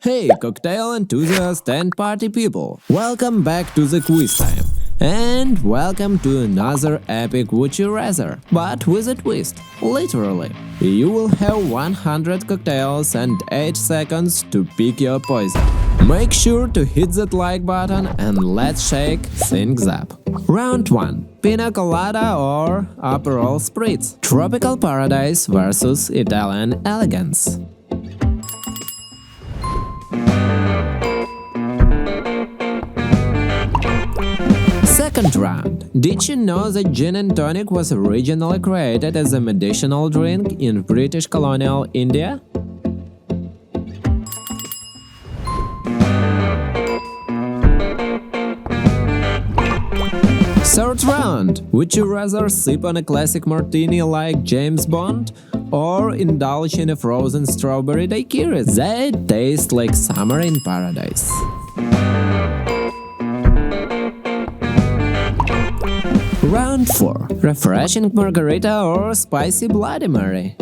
Hey, cocktail enthusiasts and party people! Welcome back to the quiz time. And welcome to another epic Would You Rather, but with a twist, literally. You will have 100 cocktails and 8 seconds to pick your poison. Make sure to hit that like button and let's shake things up. Round 1. Pina Colada or Aperol Spritz. Tropical Paradise versus Italian Elegance. Second round. Did you know that gin and tonic was originally created as a medicinal drink in British colonial India? Third round. Would you rather sip on a classic martini like James Bond or indulge in a frozen strawberry daiquiri that tastes like summer in paradise? Round 4. Refreshing margarita or spicy Bloody Mary?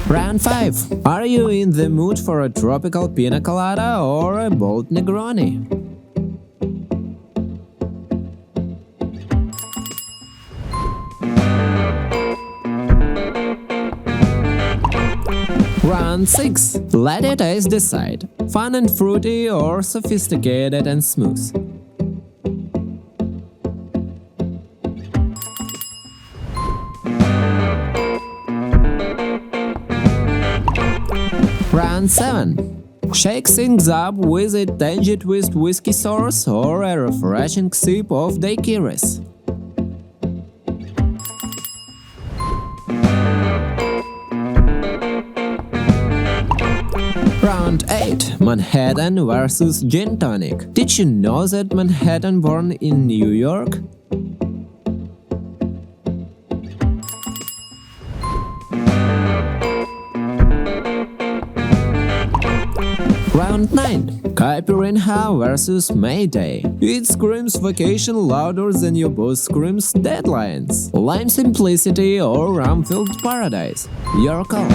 Round 5. Are you in the mood for a tropical pina colada or a bold Negroni? Round 6. Let your taste decide. Fun and fruity or sophisticated and smooth? Round 7. Shake things up with a tangy twist whiskey source or a refreshing sip of daiquiris. Round 8. Manhattan versus Gin Tonic. Did you know that Manhattan born in New York? Round 9. Caipirinha versus Mayday. It screams vacation louder than your boss screams deadlines. Lime simplicity or rum-filled paradise? Your call.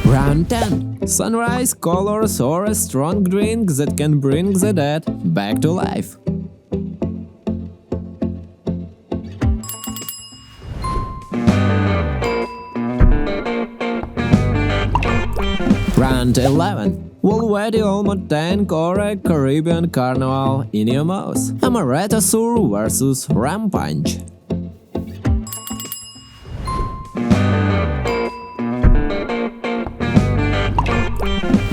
Round 10. Sunrise colors or a strong drink that can bring the dead back to life? Round 11. Woolworthy Almond Tank or a Caribbean Carnival in your mouth? Amaretto Sur versus Rum Punch?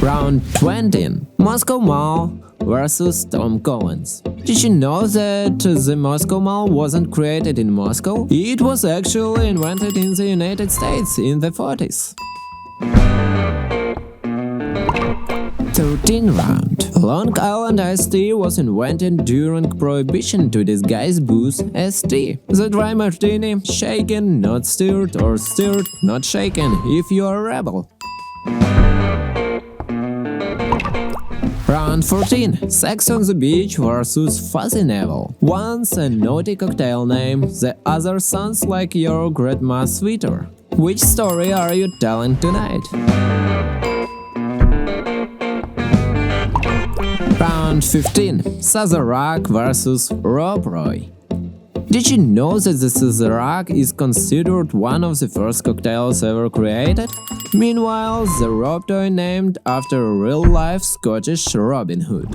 Round 20. Moscow Mall versus Tom Collins. Did you know that the Moscow Mall wasn't created in Moscow? It was actually invented in the United States in the 40s. 13 round. Long Island iced tea was invented during Prohibition to disguise booze as tea. The dry martini, shaken, not stirred, or stirred, not shaken if you are a rebel. Round 14. Sex on the Beach versus Fuzzy Neville. One's a naughty cocktail name, the other sounds like your grandma's sweater. Which story are you telling tonight? Round 15. Sazerac versus Rob Roy. Did you know that the Sazerac is considered one of the first cocktails ever created? Meanwhile, the Rob Roy named after a real-life Scottish Robin Hood.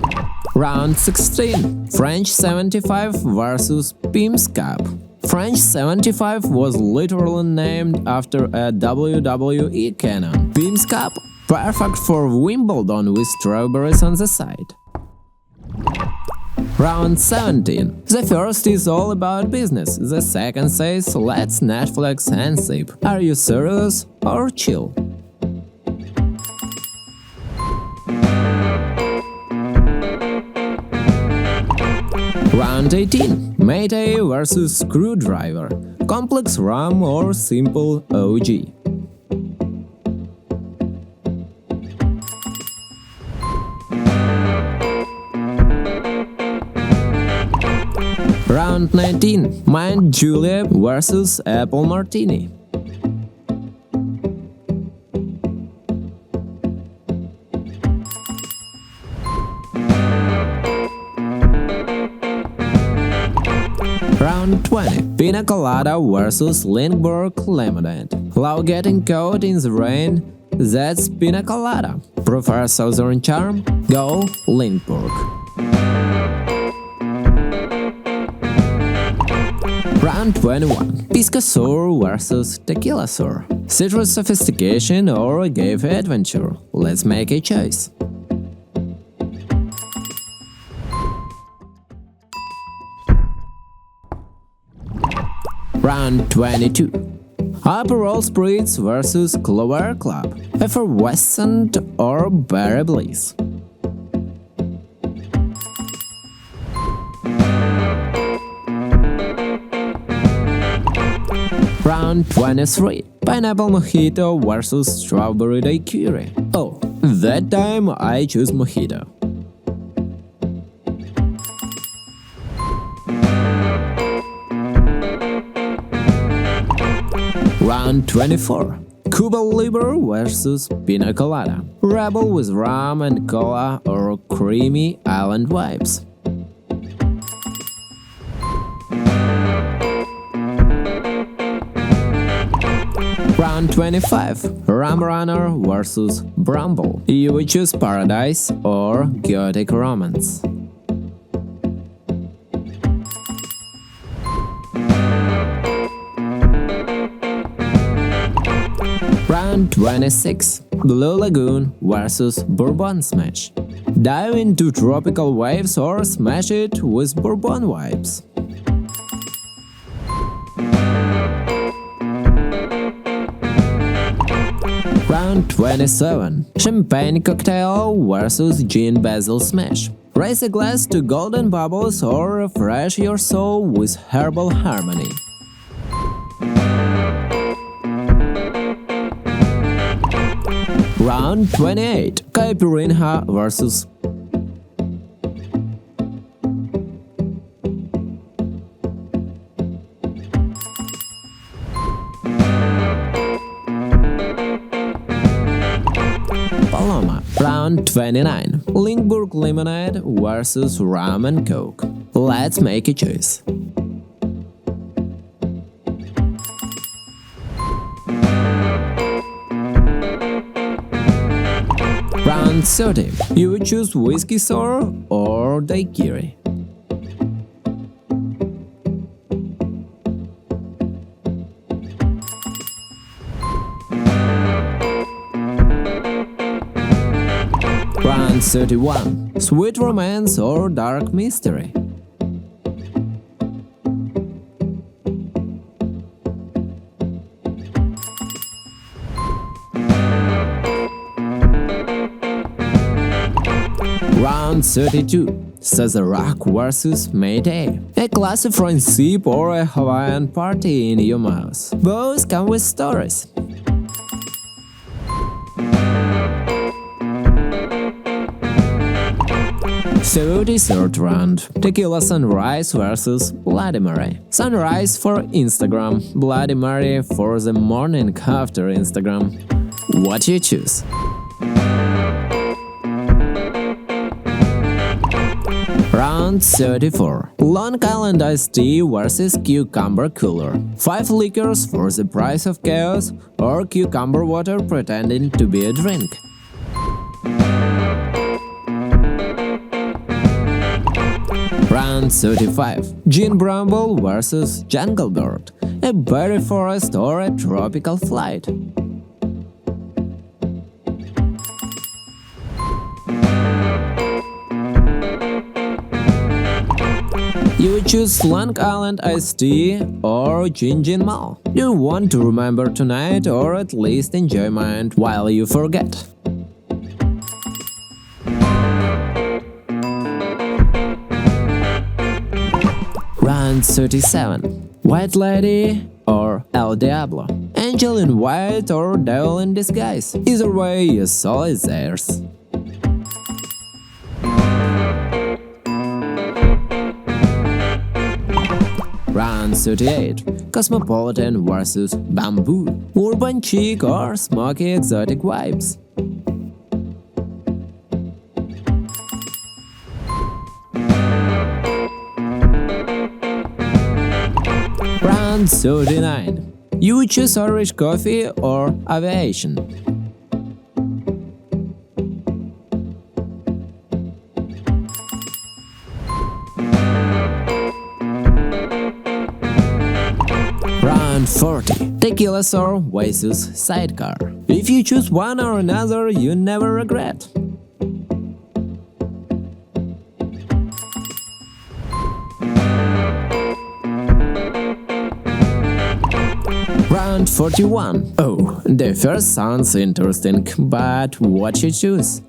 Round 16. French 75 versus Pim's Cup. French 75 was literally named after a WWE cannon. Pim's Cup, perfect for Wimbledon with strawberries on the side. Round 17. The first is all about business, the second says let's Netflix and sip. Are you serious or chill? Round 18. Mayday versus Screwdriver. Complex rum or simple OG? Round 19. Mint Julep versus Apple Martini. Round 20. Pina Colada versus Lindbergh Lemonade. Love getting caught in the rain? That's Pina Colada. Prefer Southern charm? Go Lindbergh. Round 21. Pisco Sour versus Tequila Sour. Citrus sophistication or agave adventure? Let's make a choice. Round 22. Aperol Spritz versus Clover Club. Effervescent or Berry Bliss? Round 23. Pineapple Mojito versus Strawberry Daiquiri. Oh, that time I choose Mojito. Round 24. Cuba Libre versus Pina Colada. Rebel with rum and cola or creamy island vibes? Round 25. Rum Runner versus Bramble. You would choose Paradise or Gothic Romance? Round 26. Blue Lagoon versus Bourbon Smash. Dive into tropical waves or smash it with Bourbon vibes? Round 27. Champagne Cocktail versus Gin Basil Smash. Raise a glass to golden bubbles or refresh your soul with herbal harmony? Round 28. Caipirinha versus Paloma. Round 29. Lindbergh Lemonade versus Rum and Coke. Let's make a choice. Round 30. You would choose Whiskey Sour or Daiquiri? Round 31. Sweet Romance or Dark Mystery? Round 32. Sazerac versus Mayday. A classy French sip or a Hawaiian party in your mouth. Both come with stories. So dessert round. Tequila Sunrise versus Bloody Mary. Sunrise for Instagram, Bloody Mary for the morning after Instagram. What you choose? Round 34. Long Island Iced Tea versus Cucumber Cooler. 5 liquors for the price of chaos or cucumber water pretending to be a drink? Round 35. Gin Bramble versus Jungle Bird. A berry forest or a tropical flight? You would choose Long Island Iced Tea or Gin Mall. You want to remember tonight or at least enjoy mind while you forget? Round 37. White Lady or El Diablo. Angel in white or devil in disguise. Either way, your soul is theirs. Round 38. Cosmopolitan vs. Bamboo. Urban chic or smoky exotic vibes. Round 39. You choose Irish coffee or aviation. Round 40. Tequila Sour vs. Sidecar. If you choose one or another, you never regret. Round 41. Oh, the first sounds interesting, but what you choose?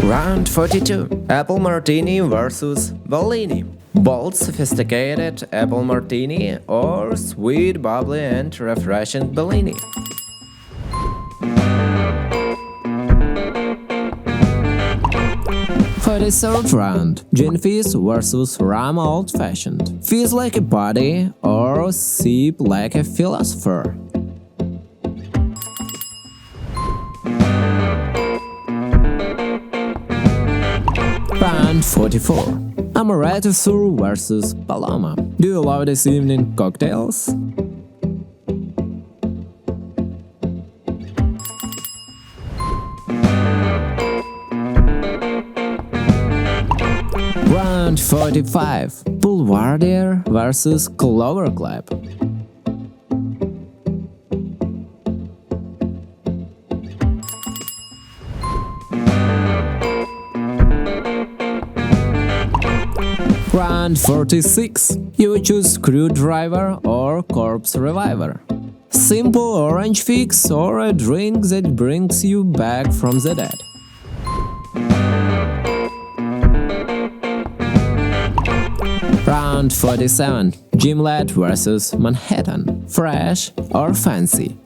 Round 42. Apple Martini vs. Bellini. Bold, sophisticated Apple Martini or sweet, bubbly and refreshing Bellini. For the third round, Gin Fizz vs. Rum Old Fashioned. Fizz like a body or sip like a philosopher. Round 44. Amaretto vs. Paloma. Do you love this evening cocktails? Round 45. Boulevardier vs. Clover Club. Round 46. You choose Screwdriver or Corpse Reviver. Simple orange fix or a drink that brings you back from the dead. Round 47. Gimlet vs. Manhattan. Fresh or fancy?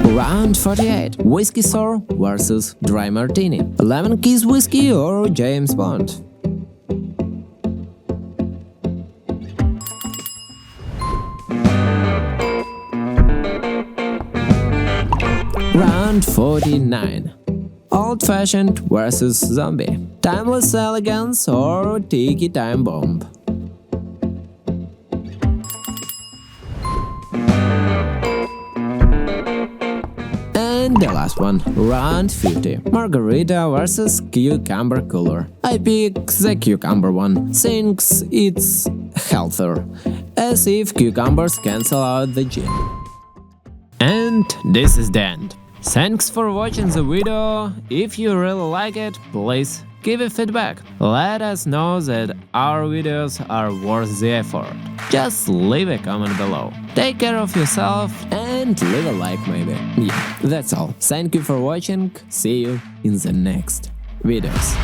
Round 48. Whiskey Sour vs. Dry Martini. Lemon Kiss Whiskey or James Bond? Round 49. Old Fashioned vs. Zombie. Timeless Elegance or Tiki Time Bomb? And the last one, round 50. Margarita vs. Cucumber Cooler. I pick the cucumber one, since it's healthier, as if cucumbers cancel out the gin. And this is the end. Thanks for watching the video. If you really like it, please give a feedback. Let us know that our videos are worth the effort. Just leave a comment below. Take care of yourself and leave a like maybe. Yeah, that's all. Thank you for watching. See you in the next videos.